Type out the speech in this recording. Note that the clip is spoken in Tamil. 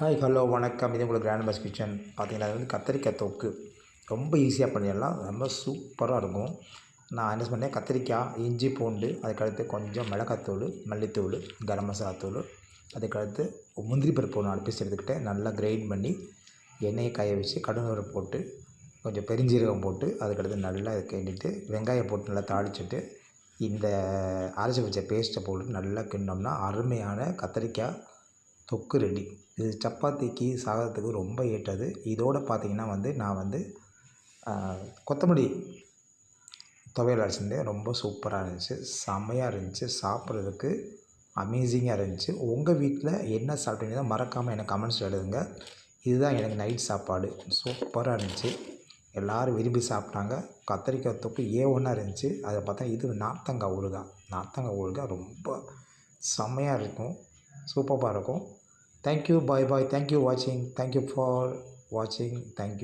ஹாய் ஹலோ வணக்கம். இது உங்களுக்கு கிராண்ட் பாஸ் கிச்சன். பார்த்தீங்கன்னா அது வந்து கத்திரிக்காய் தொக்கு ரொம்ப ஈஸியாக பண்ணிடலாம். ரொம்ப சூப்பராக இருக்கும். நான் என்ன பண்ணேன், கத்திரிக்காய், இஞ்சி, பூண்டு, அதுக்கடுத்து கொஞ்சம் மிளகாத்தூள், மல்லித்தூள், கரம் மசாலா தூள், அதுக்கடுத்து முந்திரி பருப்பு ஒன்று 4 பீஸ் எடுத்துக்கிட்டேன். நல்லா கிரைண்ட் பண்ணி எண்ணெயை காய வச்சு கடுகு போட்டு கொஞ்சம் பெருஞ்சீரகம் போட்டு அதுக்கடுத்து நல்லா கிண்டிட்டு வெங்காயம் போட்டு நல்லா தாளிச்சிட்டு இந்த அரைச்சி வச்ச பேஸ்ட்டை போட்டு நல்லா கிண்டினோம்னா அருமையான கத்திரிக்காய் தொக்கு ரெடி. இது சப்பாத்திக்கு சாதத்துக்கு ரொம்ப ஏற்றது. இதோடு பார்த்திங்கன்னா நான் கொத்தமல்லி துவையல் அரைச்சிருந்தேன். ரொம்ப சூப்பராக இருந்துச்சு, செம்மையாக இருந்துச்சு, சாப்பிட்றதுக்கு அமேசிங்காக இருந்துச்சு. உங்கள் வீட்டில் என்ன சாப்பிட்டீங்கன்னா மறக்காமல் எனக்கு கமெண்ட்ஸில் எழுதுங்க. இதுதான் எனக்கு நைட் சாப்பாடு. சூப்பராக இருந்துச்சு, எல்லோரும் விரும்பி சாப்பிட்டாங்க. கத்திரிக்காய் தொக்கு ஒன்றா இருந்துச்சு. அதை பார்த்தா இது நார்த்தங்காய் ஊறுகாய் ரொம்ப செம்மையாக இருக்கும், சூப்பராக இருக்கும். Thank you. Bye bye. Thank you watching. Thank you for watching. Thank you.